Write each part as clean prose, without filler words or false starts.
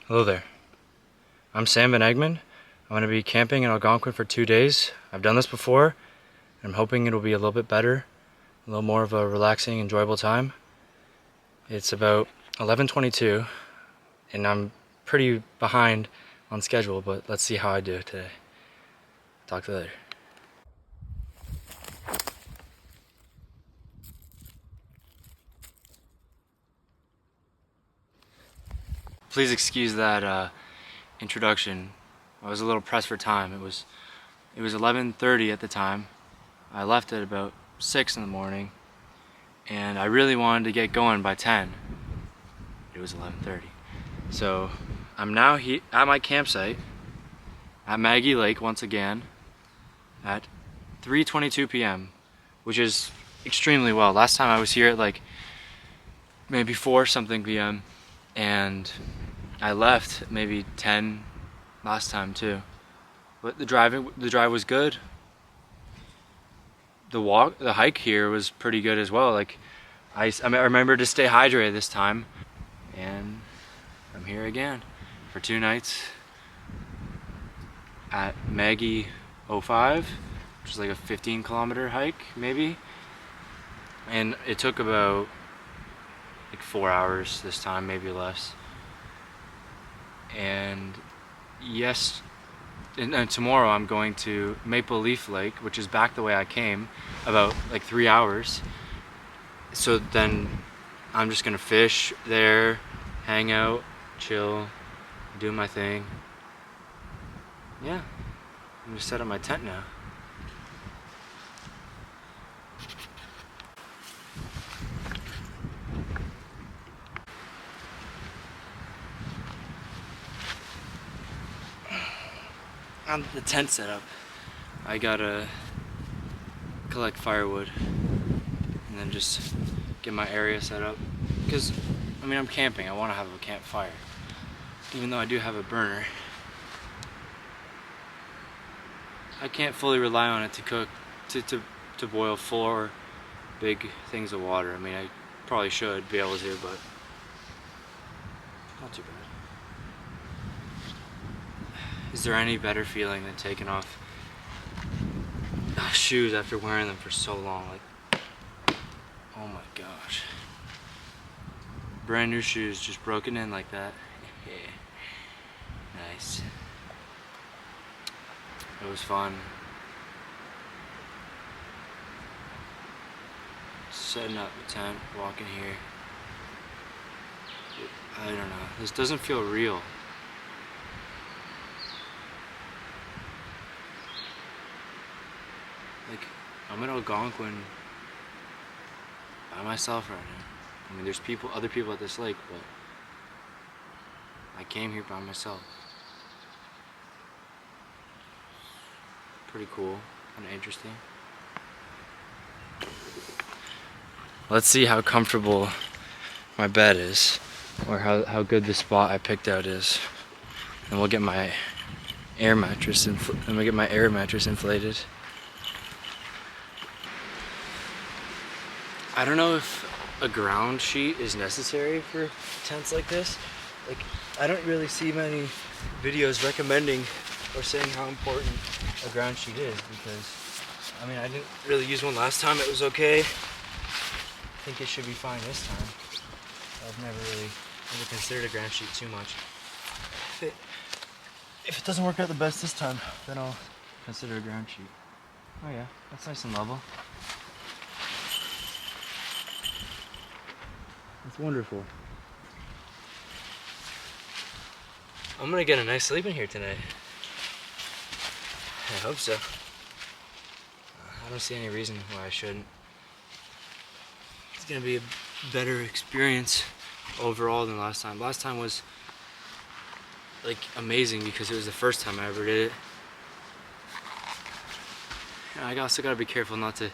Hello there. I'm Sam Van Egmond. I'm going to be camping in Algonquin for 2 days. I've done this before, and I'm hoping it'll be a little bit better, a little more of a relaxing, enjoyable time. It's about 11:22, and I'm pretty behind on schedule, but let's see how I do today. Talk to you later. Please excuse that introduction. I was a little pressed for time. It was 11:30 at the time. I left at about 6 in the morning, and I really wanted to get going by 10. It was 11:30. So I'm now at my campsite at Maggie Lake once again at 3:22 p.m., which is extremely well. Last time I was here at like maybe 4 something p.m. and I left maybe 10 last time too. But the drive was good. The hike here was pretty good as well. Like I remember to stay hydrated this time, and I'm here again for 2 nights at Maggie 05, which is like a 15-kilometer hike maybe, and it took about like 4 hours this time, maybe less. And tomorrow I'm going to Maple Leaf Lake, which is back the way I came, about like 3 hours. So then I'm just gonna fish there, hang out, chill, do my thing. Yeah, I'm gonna set up my tent now. On the tent setup, I gotta collect firewood and then just get my area set up, because I mean I'm camping. I want to have a campfire, even though I do have a burner. I can't fully rely on it to cook, to boil 4 big things of water. I mean, I probably should be able to, but not too bad. Is there any better feeling than taking off shoes after wearing them for so long? Like, oh my gosh. Brand new shoes just broken in like that. Yeah. Nice. It was fun. Setting up the tent, walking here. I don't know. This doesn't feel real. Like, I'm in Algonquin by myself right now. I mean, there's other people at this lake, but I came here by myself. Pretty cool, kind of interesting. Let's see how comfortable my bed is, or how good the spot I picked out is. And we'll get my air mattress inflated. I don't know if a ground sheet is necessary for tents like this. Like, I don't really see many videos recommending or saying how important a ground sheet is, because I mean, I didn't really use one last time. It was okay. I think it should be fine this time. I've never considered a ground sheet too much. If it doesn't work out the best this time, then I'll consider a ground sheet. Oh yeah, that's nice and level. That's wonderful. I'm gonna get a nice sleep in here tonight. I hope so. I don't see any reason why I shouldn't. It's gonna be a better experience overall than last time. Last time was like amazing because it was the first time I ever did it. And I also gotta be careful not to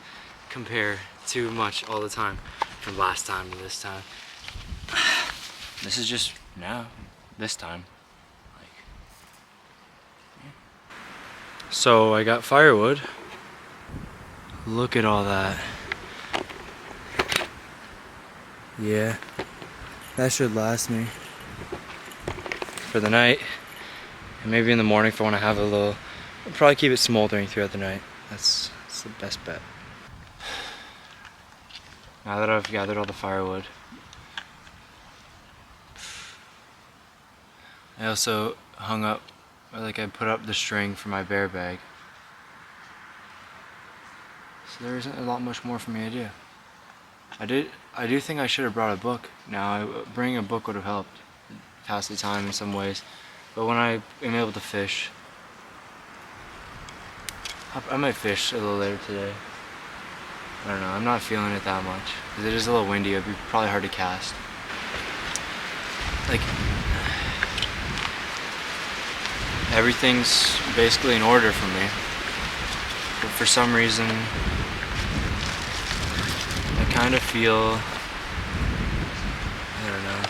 compare too much all the time from last time to this time. This is just now, this time. So I got firewood. Look at all that. Yeah, that should last me for the night. And maybe in the morning if I want to have a little, I'll probably keep it smoldering throughout the night. That's the best bet. Now that I've gathered all the firewood, I also hung up, I put up the string for my bear bag. So there isn't a lot much more for me to do. I do think I should have brought a book. Now, bringing a book would have helped pass the time in some ways. But when I am able to fish, I might fish a little later today. I don't know, I'm not feeling it that much. Because it is a little windy, it'd be probably hard to cast. Like, everything's basically in order for me. But for some reason, I kind of feel, I don't know,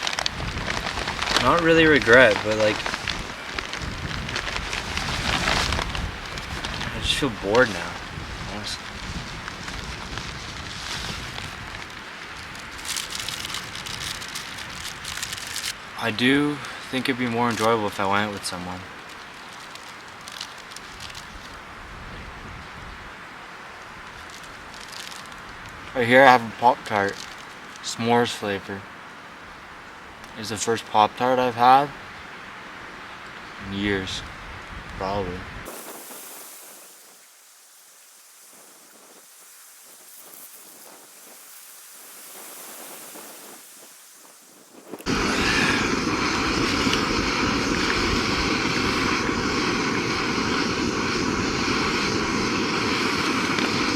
not really regret, but like, I just feel bored now, honestly. I do think it'd be more enjoyable if I went with someone. Right here I have a Pop-Tart, s'mores flavor. It's the first Pop-Tart I've had in years, probably.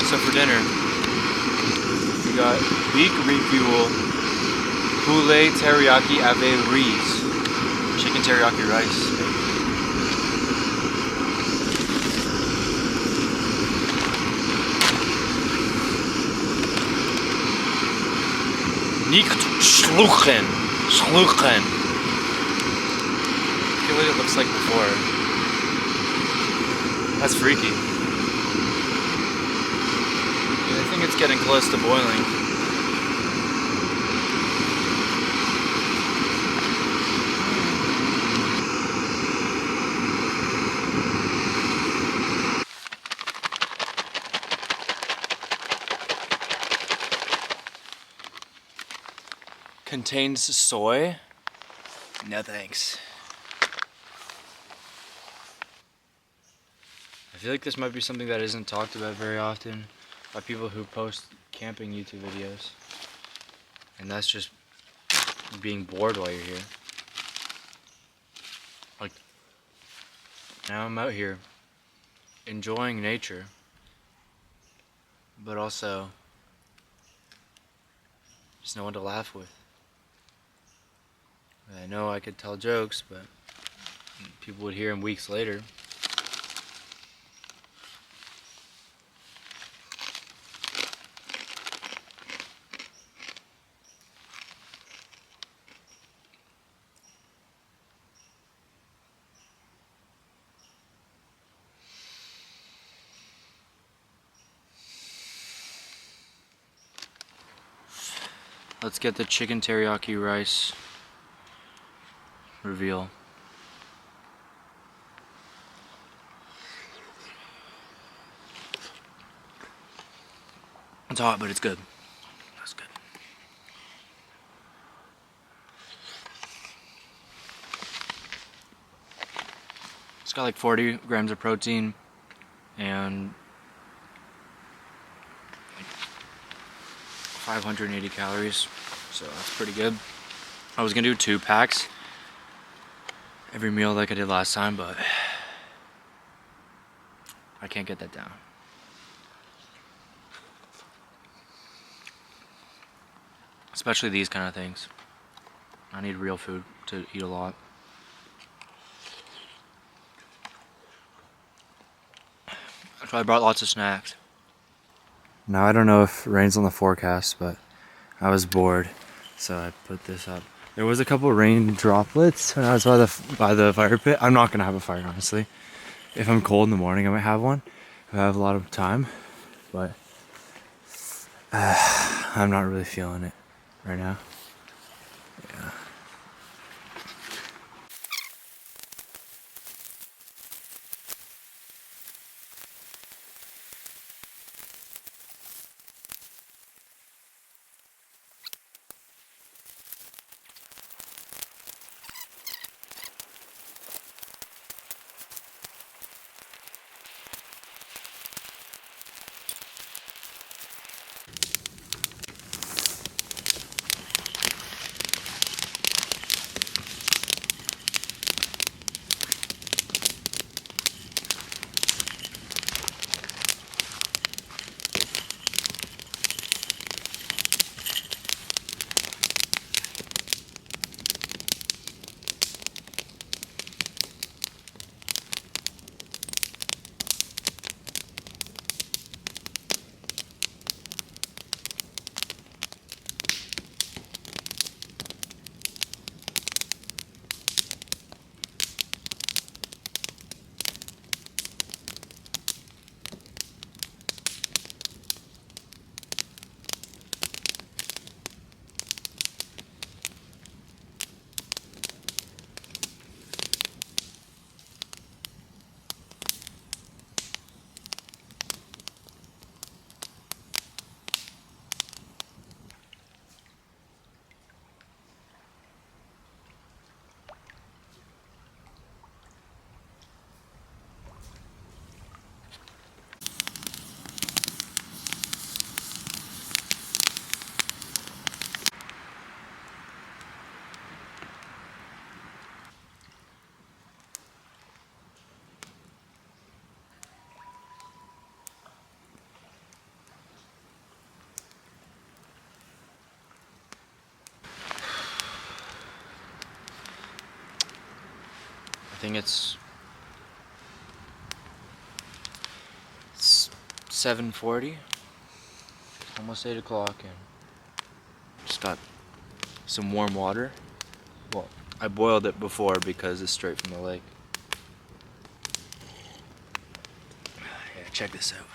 So for dinner, we got Beak Refuel Poulet Teriyaki Avec Riz. Chicken teriyaki rice. Nicht schluchen. Schluchen. Look at what it looks like before. That's freaky. I think it's getting close to boiling. Contains soy? No thanks. I feel like this might be something that isn't talked about very often by people who post camping YouTube videos. And that's just being bored while you're here. Like, now I'm out here enjoying nature, but also just no one to laugh with. I know I could tell jokes, but people would hear them weeks later. Let's get the chicken teriyaki rice reveal. It's hot, but it's good. That's good. It's got like 40 grams of protein and like 580 calories, so that's pretty good. I was gonna do 2 packs every meal like I did last time, but I can't get that down. Especially these kind of things. I need real food to eat a lot. So I brought lots of snacks. Now I don't know if rain's on the forecast, but I was bored, so I put this up. There was a couple rain droplets when I was by the fire pit. I'm not gonna have a fire, honestly. If I'm cold in the morning, I might have one. If I have a lot of time, but I'm not really feeling it right now. Yeah. I think it's 7:40, almost 8 o'clock, and just got some warm water. Well, I boiled it before because it's straight from the lake. Yeah, check this out.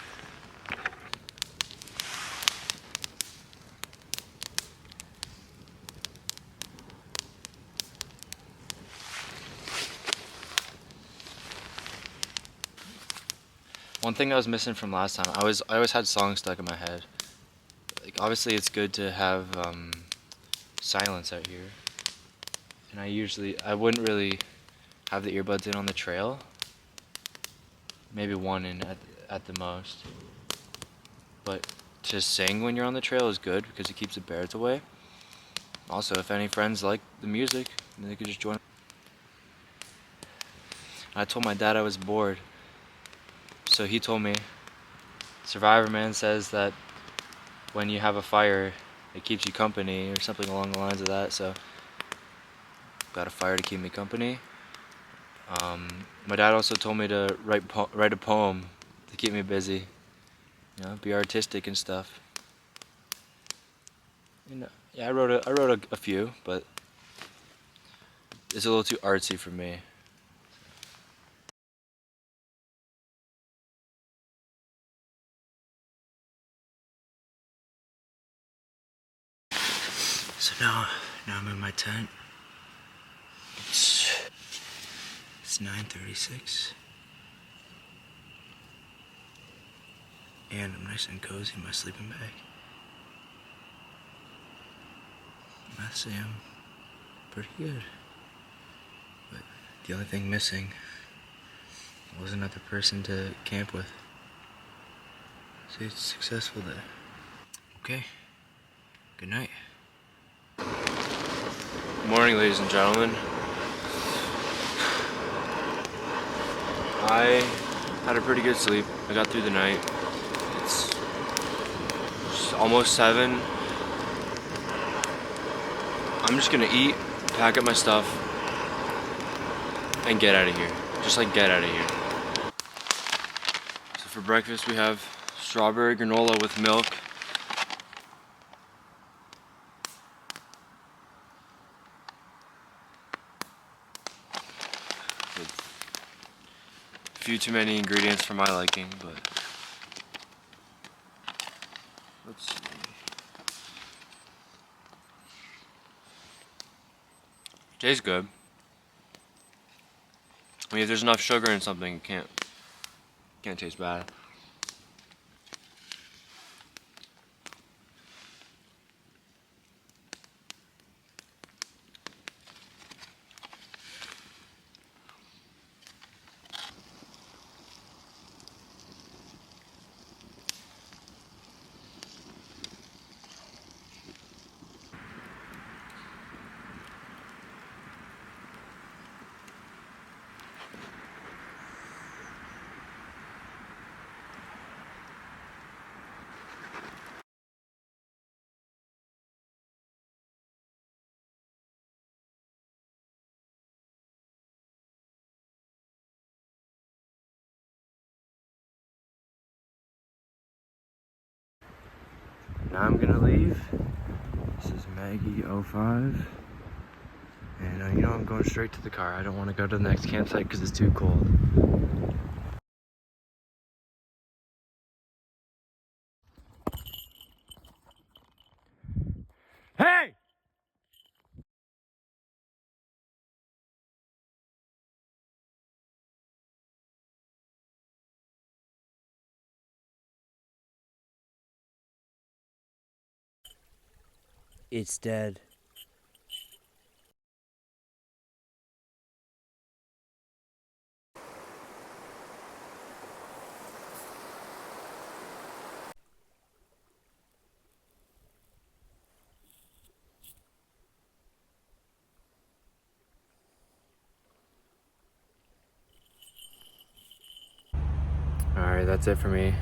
One thing I was missing from last time, I always had songs stuck in my head. Like, obviously it's good to have silence out here. And I wouldn't really have the earbuds in on the trail. Maybe one in at the most. But to sing when you're on the trail is good because it keeps the bears away. Also, if any friends like the music, they could just join. I told my dad I was bored. So he told me, Survivor Man says that when you have a fire, it keeps you company or something along the lines of that. So got a fire to keep me company. My dad also told me to write a poem to keep me busy. You know, be artistic and stuff. You know, yeah, I wrote a few, but it's a little too artsy for me. So now I'm in my tent. It's 9:36, and I'm nice and cozy in my sleeping bag. I say I'm pretty good, but the only thing missing was another person to camp with. See, it's a successful day. Okay, good night. Good morning, ladies and gentlemen. I had a pretty good sleep. I got through the night. It's almost 7. I'm just gonna eat, pack up my stuff, and get out of here. Just like get out of here. So for breakfast we have strawberry granola with milk. With a few too many ingredients for my liking, but let's see. Tastes good. I mean, if there's enough sugar in something, it can't taste bad. Now I'm gonna leave. This is Maggie 05. And you know, I'm going straight to the car. I don't want to go to the next campsite because it's too cold. Hey! It's dead. Alright, that's it for me.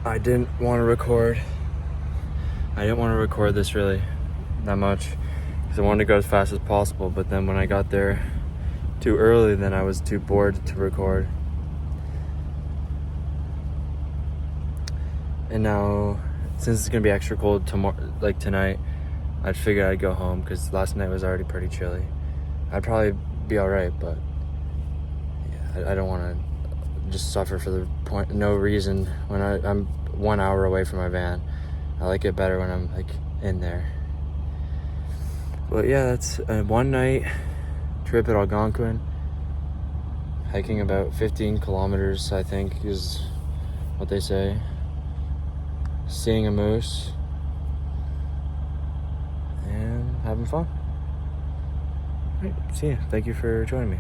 I didn't want to record. I didn't want to record this really that much because I wanted to go as fast as possible, but then when I got there, too early, then I was too bored to record. And now, since it's gonna be extra cold tomorrow, like tonight, I'd figure I'd go home because last night was already pretty chilly. I'd probably be all right, but yeah, I don't want to just suffer for the point, no reason when I'm 1 hour away from my van. I like it better when I'm like in there. But yeah, that's a one night trip at Algonquin. Hiking about 15 kilometers, I think, is what they say. Seeing a moose and having fun. All right, see ya. Thank you for joining me.